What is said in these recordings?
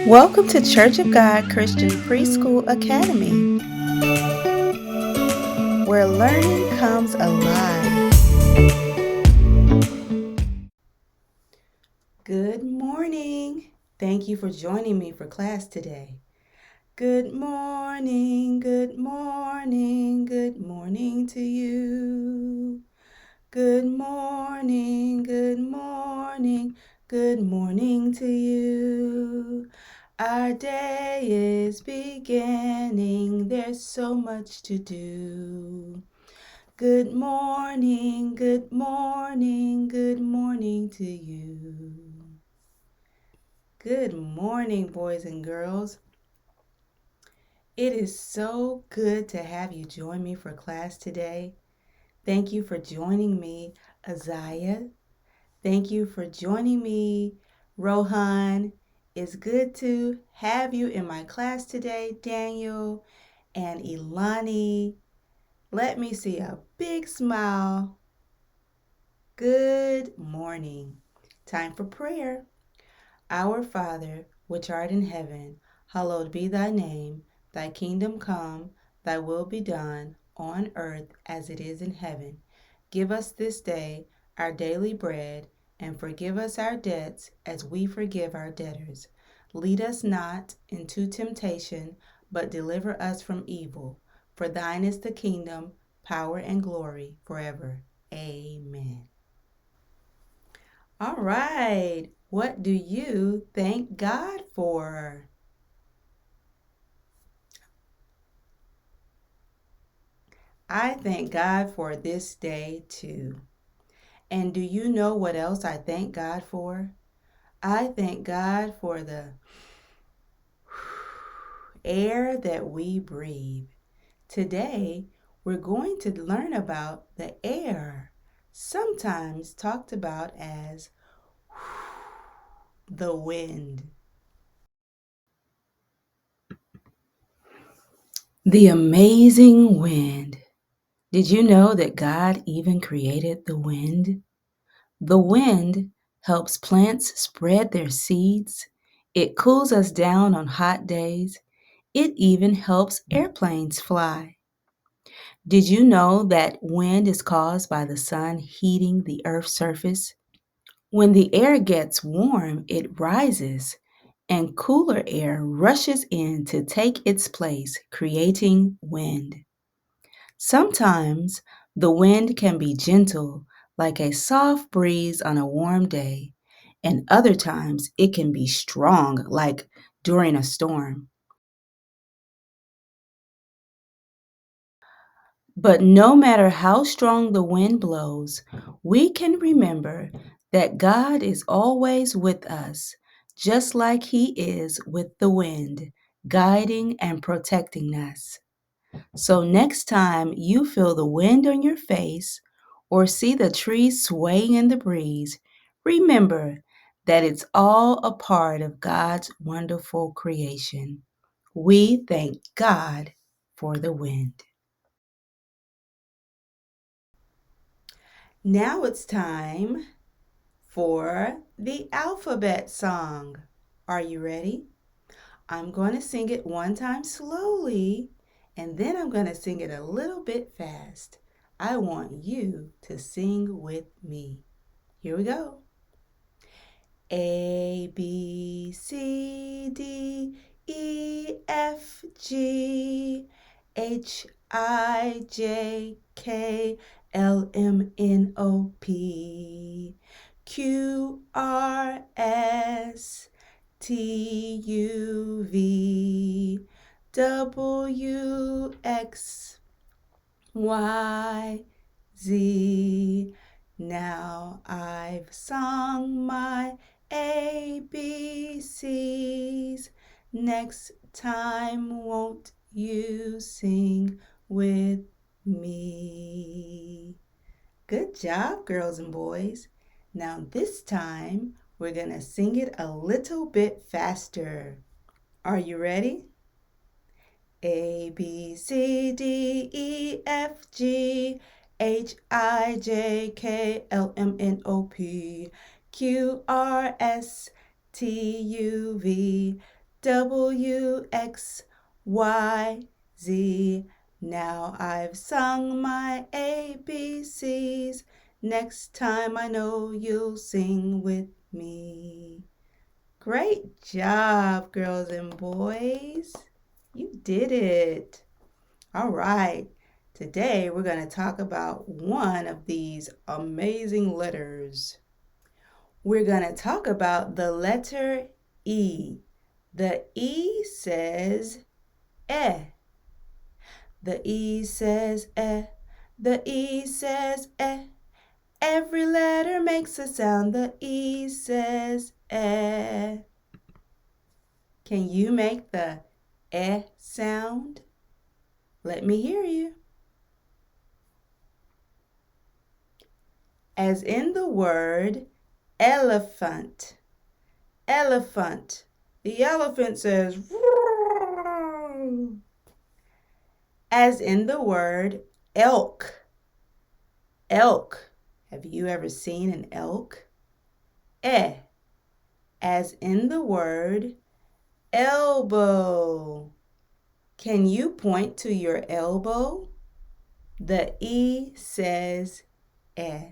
Welcome to Church of God Christian Preschool Academy, where learning comes alive. Good morning. Thank you for joining me for class today. Good morning, good morning, good morning to you. Good morning, good morning, good morning to you. Our day is beginning, there's so much to do. Good morning, good morning, good morning to you. Good morning, boys and girls. It is so good to have you join me for class today. Thank you for joining me, Azaya. Thank you for joining me, Rohan. It's good to have you in my class today, Daniel and Ilani. Let me see a big smile. Good morning. Time for prayer. Our Father, which art in heaven, hallowed be thy name. Thy kingdom come, thy will be done, on earth as it is in heaven. Give us this day our daily bread, and forgive us our debts as we forgive our debtors. Lead us not into temptation, but deliver us from evil. For thine is the kingdom, power, and glory forever. Amen. All right. What do you thank God for? I thank God for this day too. And do you know what else I thank God for? I thank God for the air that we breathe. Today, we're going to learn about the air, sometimes talked about as the wind. The amazing wind. Did you know that God even created the wind? The wind helps plants spread their seeds. It cools us down on hot days. It even helps airplanes fly. Did you know that wind is caused by the sun heating the earth's surface? When the air gets warm, it rises, and cooler air rushes in to take its place, creating wind. Sometimes the wind can be gentle, like a soft breeze on a warm day, and other times it can be strong, like during a storm. But no matter how strong the wind blows, we can remember that God is always with us, just like He is with the wind, guiding and protecting us. So next time you feel the wind on your face or see the trees swaying in the breeze, remember that it's all a part of God's wonderful creation. We thank God for the wind. Now it's time for the alphabet song. Are you ready? I'm going to sing it one time slowly, and then I'm going to sing it a little bit fast. I want you to sing with me. Here we go. A, B, C, D, E, F, G, H, I, J, K, L, M, N, O, P, Q, R, S, T, U, V, W, X, Y, Z. Now I've sung my ABCs. Next time, won't you sing with me? Good job, girls and boys. Now this time, we're going to sing it a little bit faster. Are you ready? A, B, C, D, E, F, G, H, I, J, K, L, M, N, O, P, Q, R, S, T, U, V, W, X, Y, Z. Now I've sung my ABCs. Next time I know you'll sing with me. Great job, girls and boys. You did it. All right. Today we're going to talk about one of these amazing letters. We're going to talk about the letter E. The E says eh. The E says eh. The E says eh. Every letter makes a sound. The E says eh. Can you make the eh sound? Let me hear you. As in the word elephant. Elephant. The elephant says roar. As in the word elk. Elk. Have you ever seen an elk? Eh. As in the word elbow. Can you point to your elbow? The E says eh.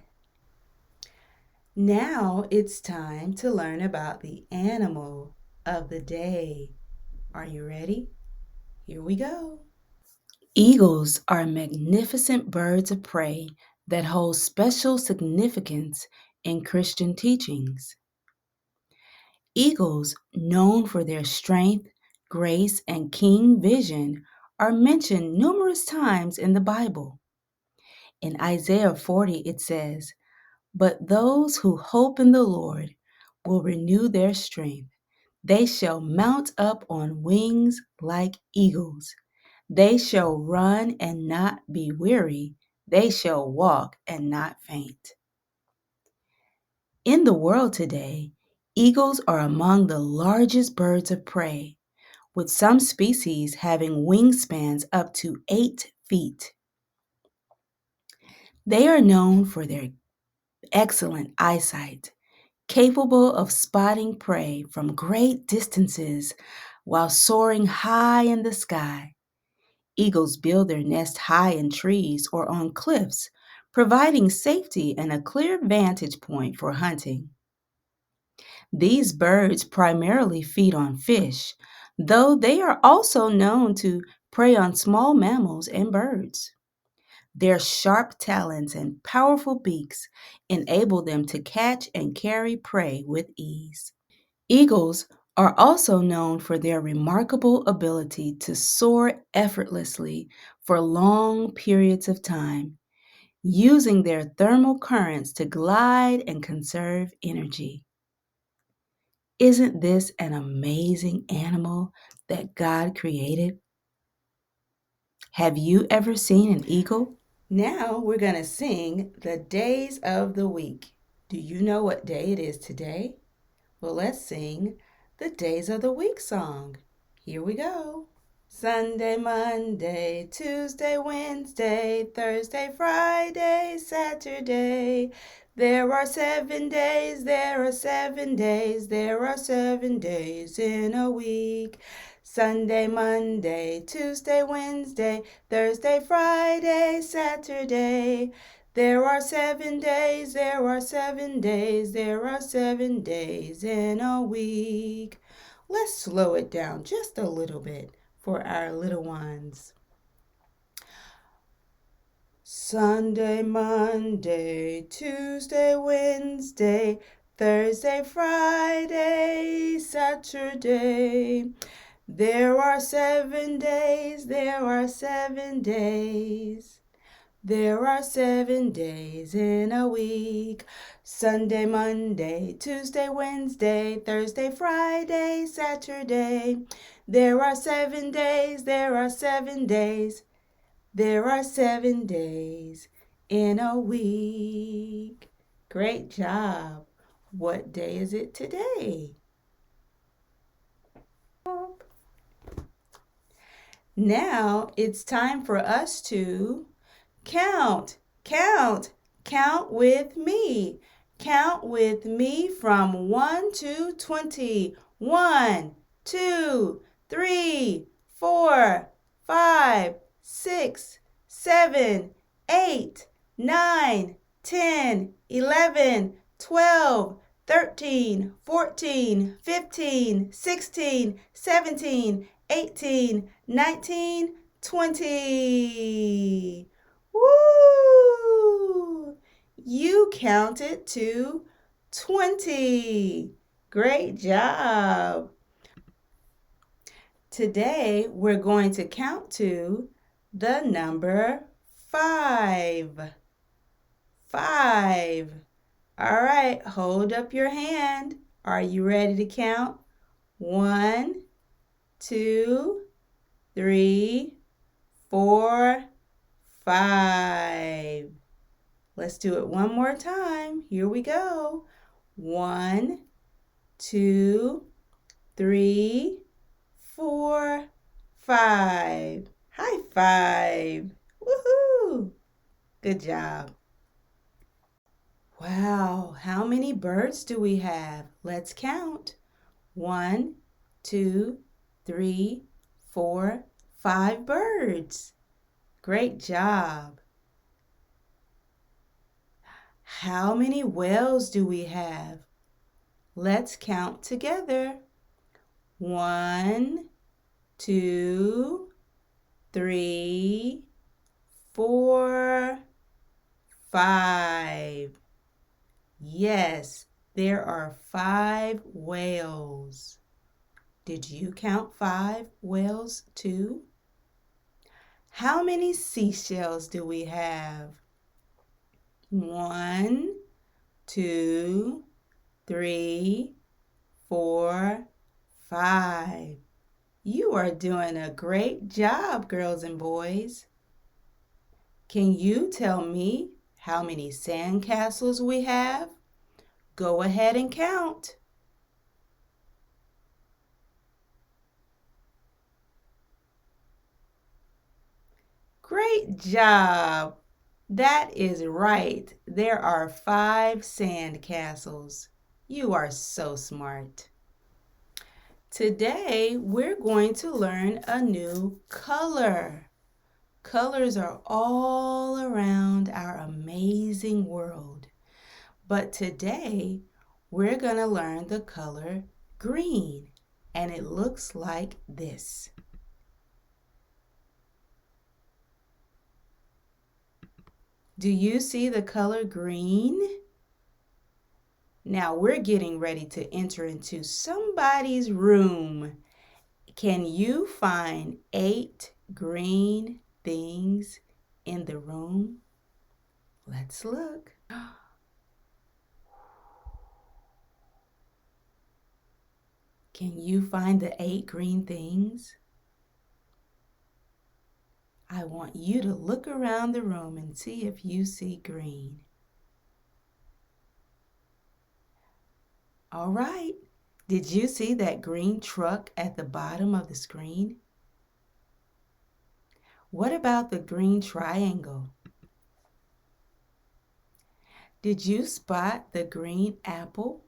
Now it's time to learn about the animal of the day. Are you ready? Here we go. Eagles are magnificent birds of prey that hold special significance in Christian teachings. Eagles, known for their strength, grace, and keen vision, are mentioned numerous times in the Bible. In Isaiah 40, it says, "But those who hope in the Lord will renew their strength. They shall mount up on wings like eagles. They shall run and not be weary. They shall walk and not faint." In the world today, eagles are among the largest birds of prey, with some species having wingspans up to 8 feet. They are known for their excellent eyesight, capable of spotting prey from great distances while soaring high in the sky. Eagles build their nest high in trees or on cliffs, providing safety and a clear vantage point for hunting. These birds primarily feed on fish, though they are also known to prey on small mammals and birds. Their sharp talons and powerful beaks enable them to catch and carry prey with ease. Eagles are also known for their remarkable ability to soar effortlessly for long periods of time, using their thermal currents to glide and conserve energy. Isn't this an amazing animal that God created? Have you ever seen an eagle? Now we're going to sing the days of the week. Do you know what day it is today? Well, let's sing the Days of the Week song. Here we go. Sunday, Monday, Tuesday, Wednesday, Thursday, Friday, Saturday. There are 7 days, there are 7 days, there are 7 days in a week. Sunday, Monday, Tuesday, Wednesday, Thursday, Friday, Saturday. There are 7 days, there are 7 days, there are 7 days in a week. Let's slow it down just a little bit for our little ones. Sunday, Monday, Tuesday, Wednesday, Thursday, Friday, Saturday. There are 7 days, there are 7 days. There are 7 days in a week. Sunday, Monday, Tuesday, Wednesday, Thursday, Friday, Saturday. There are 7 days, there are 7 days. There are 7 days in a week. Great job. What day is it today? Now it's time for us to count, count with me. Count with me from 1 to 20. 1, 2, 3, 4, 5, 6, 7, 8, 9, 10, 11, 12, 13, 14, 15, 16, 17, 18, 19, 20. Woo! You counted to 20. Great job. Today we're going to count to the number 5. 5. All right, hold up your hand. Are you ready to count? 1, 2, 3, 4, 5. Let's do it one more time. Here we go. 1, 2, 3, 4, 5. High five. Woohoo! Good job. Wow, how many birds do we have? Let's count. 1, 2, 3, 4, 5 birds. Great job. How many whales do we have? Let's count together. 1, 2, 3, 4, 5. Yes, there are 5 whales. Did you count 5 whales too? How many seashells do we have? 1, 2, 3, 4, 5. You are doing a great job, girls and boys. Can you tell me how many sandcastles we have? Go ahead and count. Great job. That is right. There are 5 sandcastles. You are so smart. Today, we're going to learn a new color. Colors are all around our amazing world. But today, we're going to learn the color green, and it looks like this. Do you see the color green? Now we're getting ready to enter into somebody's room. Can you find 8 green things in the room? Let's look. Can you find the 8 green things? I want you to look around the room and see if you see green. All right. Did you see that green truck at the bottom of the screen? What about the green triangle? Did you spot the green apple?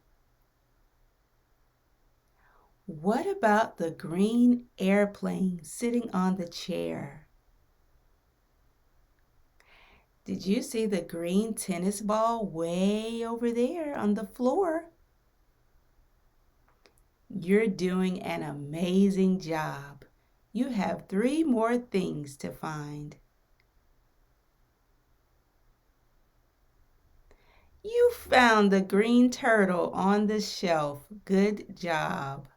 What about the green airplane sitting on the chair? Did you see the green tennis ball way over there on the floor? You're doing an amazing job. You have 3 more things to find. You found the green turtle on the shelf. Good job.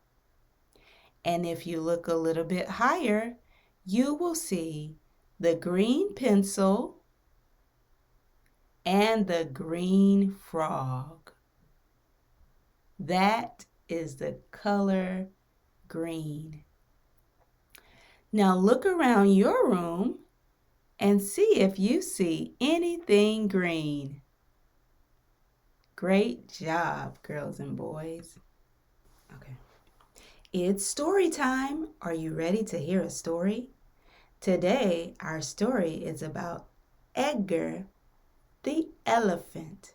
And if you look a little bit higher, you will see the green pencil and the green frog. That is the color green. Now look around your room and see if you see anything green. Great job, girls and boys. Okay. It's story time. Are you ready to hear a story? Today, our story is about Edgar the elephant.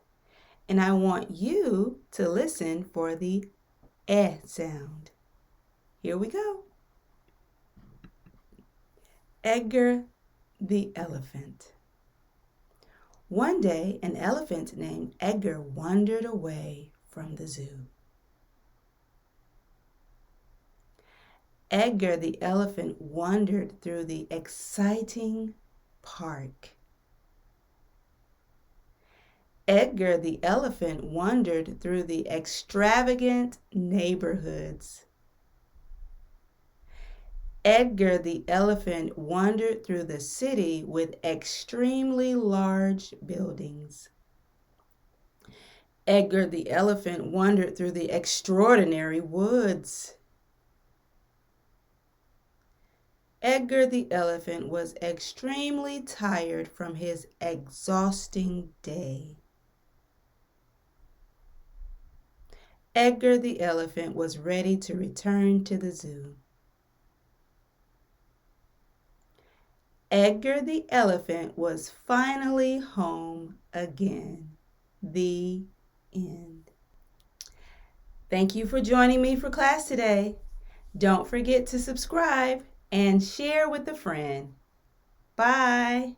And I want you to listen for the sound. Here we go. Edgar the elephant. One day, an elephant named Edgar wandered away from the zoo. Edgar the elephant wandered through the exciting park. Edgar the elephant wandered through the extravagant neighborhoods. Edgar the elephant wandered through the city with extremely large buildings. Edgar the elephant wandered through the extraordinary woods. Edgar the elephant was extremely tired from his exhausting day. Edgar the elephant was ready to return to the zoo. Edgar the elephant was finally home again. The end. Thank you for joining me for class today. Don't forget to subscribe and share with a friend. Bye.